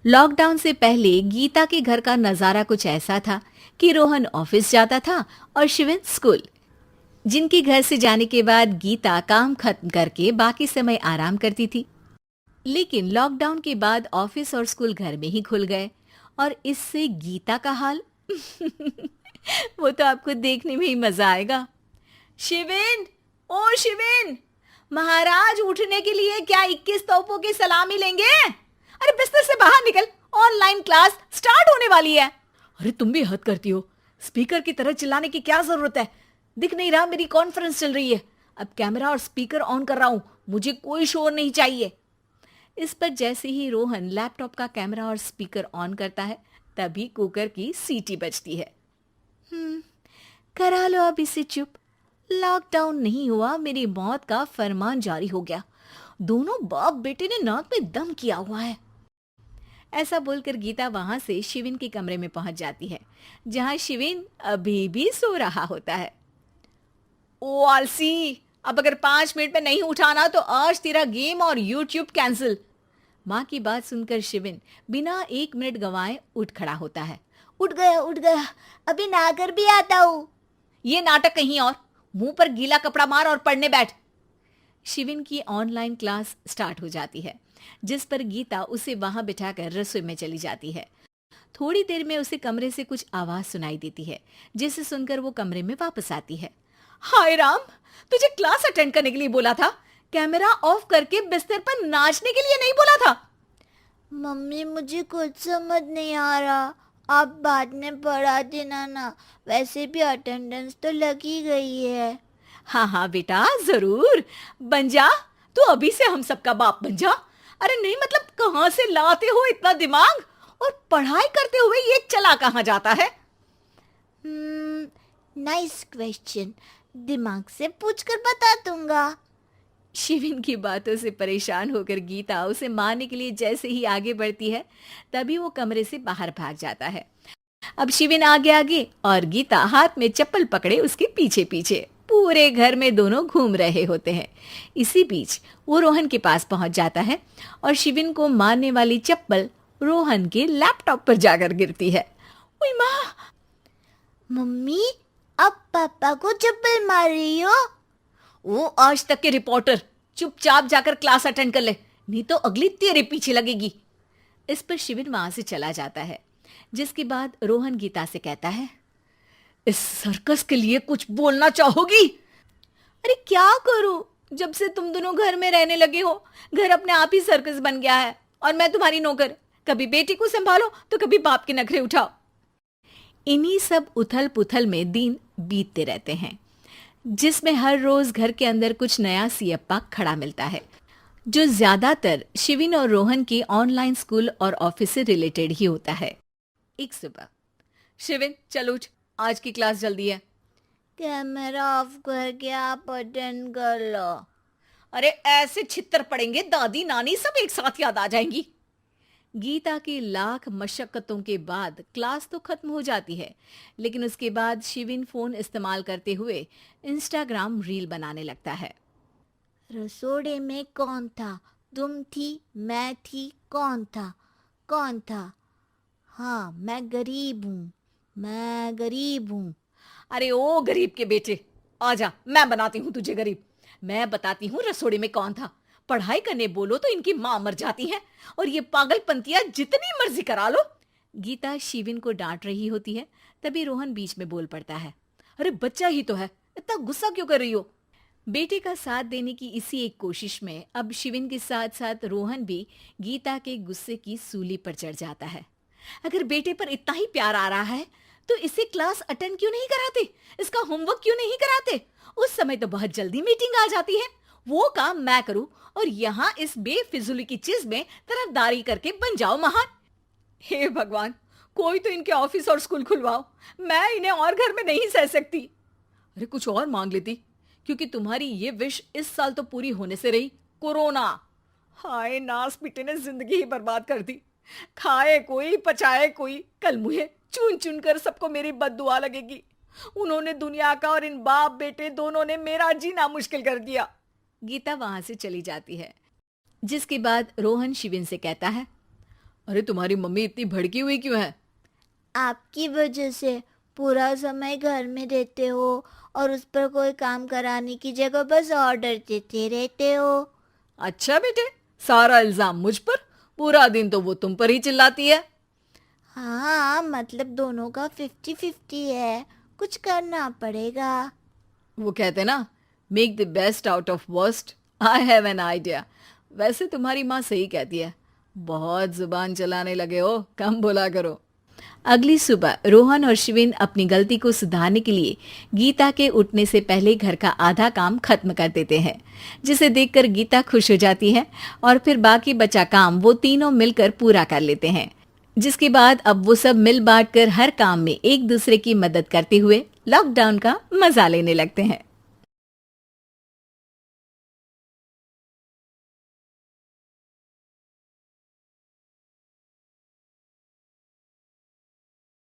Lockdown से पहले गीता के घर का नजारा कुछ ऐसा था कि रोहन ऑफिस जाता था और शिविन स्कूल। जिनके घर से जाने के बाद गीता काम खत्म करके बाकी समय आराम करती थी। लेकिन लॉकडाउन के बाद ऑफिस और स्कूल घर में ही खुल गए और इससे गीता का हाल वो तो आपको देखने में ही मजा आएगा। शिविन, ओ शिविन, महाराज उठने के लिए क्या 21 तोपों की सलामी लेंगे? अरे बिस्तर से बाहर निकल, ऑनलाइन क्लास स्टार्ट होने वाली है। अरे तुम भी हद करती हो, स्पीकर की तरह चिल्लाने की क्या जरूरत है? दिख नहीं रहा मेरी कॉन्फ्रेंस चल रही है। अब कैमरा और स्पीकर ऑन कर रहा हूं, मुझे कोई शोर नहीं चाहिए। इस पर जैसे ही रोहन लैपटॉप का कैमरा और स्पीकर ऑन करता है तभी कुकर की सीटी बजती है। करा लो अब इसे चुप। लॉकडाउन नहीं हुआ, मेरी मौत का फरमान जारी हो गया। दोनों बाप बेटे ने नाक में दम किया हुआ है। ऐसा बोलकर गीता वहां से शिविन के कमरे में पहुंच जाती है, जहां शिविन अभी भी सो रहा होता है। ओ आलसी, अब अगर 5 मिनट में नहीं उठाना तो आज तेरा गेम और यूट्यूब कैंसिल। माँ की बात सुनकर शिविन बिना 1 मिनट गंवाए उठ खड़ा होता है। उठ गया, अभी नहाकर भी आता हूँ। ये नाटक कहीं और, मुंह पर गीला कपड़ा मार और पढ़ने बैठ। शिविन की ऑनलाइन क्लास स्टार्ट हो जाती है, जिस पर गीता उसे वहां बिठाकर रसोई में चली जाती है। थोड़ी देर में उसे कमरे से कुछ आवाज सुनाई देती है, जिसे सुनकर वो कमरे में वापस आती है। हाय राम, तुझे क्लास अटेंड करने के लिए बोला था, कैमरा ऑफ करके बिस्तर पर नाचने के लिए नहीं बोला था। मम्मी मुझे कुछ समझ नहीं आ रहा, आप बाद में पढ़ा देना ना। वैसे भी अटेंडेंस तो लगी गई है। हाँ हाँ बेटा, जरूर बन जा। तू अभी से हम सबका बाप बन जा। अरे नहीं मतलब कहाँ से लाते हो इतना दिमाग, और पढ़ाई करते हुए ये चला कहाँ जाता है? नाइस क्वेश्चन, दिमाग से पूछकर बता दूंगा। शिविन की बातों से परेशान होकर गीता उसे मारने के लिए जैसे ही आगे बढ़ती है तभी वो कमरे से बाहर भाग जाता है। अब शिविन आगे आगे और गीता हाथ में चप्पल पकड़े उसके पीछे पीछे पूरे घर में दोनों घूम रहे होते हैं। इसी बीच वो रोहन के पास पहुंच जाता है और शिविन को मारने वाली चप्पल रोहन के लैपटॉप पर जाकर गिरती है। ओए माँ! मम्मी, अब पापा को चप्पल मार रही हो? वो आज तक के रिपोर्टर, चुपचाप जाकर क्लास अटेंड कर ले, नहीं तो अगली तेरे पीछे लगेगी। इस पर शिविन वहां से चला जाता है, जिसके बाद रोहन गीता से कहता है, इस सर्कस के लिए कुछ बोलना चाहोगी? अरे क्या करूं, जब से तुम दोनों घर में रहने लगे हो घर अपने आप ही सर्कस बन गया है और मैं तुम्हारी नौकर। कभी बेटी को संभालो तो कभी बाप के नखरे उठाओ। इन्हीं सब उथल पुथल में दिन बीतते रहते हैं, जिसमें हर रोज घर के अंदर कुछ नया सियप्पा खड़ा मिलता है, जो ज्यादातर शिविन और रोहन के ऑनलाइन स्कूल और ऑफिस से रिलेटेड ही होता है। एक सुबह, शिविन चल उठ, आज की क्लास जल्दी है। कैमरा ऑफ करके आप अटेंड कर लो। अरे ऐसे छित्तर पड़ेंगे, दादी नानी सब एक साथ याद आ जाएंगी। गीता की लाख मशक्कतों के बाद क्लास तो खत्म हो जाती है, लेकिन उसके बाद शिविन फोन इस्तेमाल करते हुए इंस्टाग्राम रील बनाने लगता है। रसोड़े में कौन था? तुम थी, मैं थी, कौन था? कौन था? हाँ, मैं गरीब हूँ। अरे ओ गरीब के बेटे, आजा, मैं बनाती हूँ तुझे गरीब। मैं बताती हूँ रसोड़े में कौन था। पढ़ाई करने बोलो तो इनकी माँ मर जाती है, और ये पागलपंतियां जितनी मर्जी करा लो। गीता शिविन को डांट रही होती है, तभी रोहन बीच में बोल पड़ता है। अरे बच्चा ही तो है, इतना गुस्सा क्यों कर रही हो? बेटे का साथ देने की इसी एक कोशिश में अब शिविन के साथ साथ रोहन भी गीता के गुस्से की सूली पर चढ़ जाता है। अगर बेटे पर इतना ही प्यार आ रहा है तो इसे क्लास अटेंड क्यों नहीं कराते, इसका होमवर्क क्यों नहीं कराते? उस समय तो बहुत जल्दी मीटिंग आ जाती है, वो काम मैं करूं और यहाँ इस बेफिजुली की चीज में तरफदारी करके बन जाओ महान। हे भगवान, कोई तो इनके ऑफिस और स्कूल खुलवाओ, मैं इन्हें और घर में नहीं सह सकती। अरे कुछ और मांग लेती, क्योंकि तुम्हारी ये विश इस साल तो पूरी होने से रही, कोरोना। हाय नास पिटे ने जिंदगी ही बर्बाद कर दी। खाए कोई पचाए कोई, कल मुझे चुन चुन कर सबको मेरी बद्दुआ लगेगी। उन्होंने दुनिया का और इन बाप बेटे दोनों ने मेरा जीना मुश्किल कर दिया। गीता वहां से चली जाती है, जिसके बाद रोहन शिविन से कहता है, अरे तुम्हारी मम्मी इतनी भड़की हुई क्यों है? आपकी वजह से पूरा समय घर में रहते हो और उस पर कोई काम कराने की जगह बस ऑर्डर देते रहते हो। अच्छा बेटे, सारा इल्जाम मुझ पर? पूरा दिन तो वो तुम पर ही चिल्लाती है। हाँ, मतलब दोनों का 50-50 है, कुछ करना पड़ेगा। वो कहते ना, make the best out of worst. I have an idea. वैसे तुम्हारी माँ सही कहती है, बहुत जुबान चलाने लगे हो, कम बोला करो। अगली सुबह रोहन और शिविन अपनी गलती को सुधारने के लिए गीता के उठने से पहले घर का आधा काम खत्म कर देते हैं, जिसे देखकर गीता खुश हो जाती है और फिर बाकी बचा काम वो तीनों मिलकर पूरा कर लेते हैं। जिसके बाद अब वो सब मिल बांट कर हर काम में एक दूसरे की मदद करते हुए लॉकडाउन का मजा लेने लगते हैं।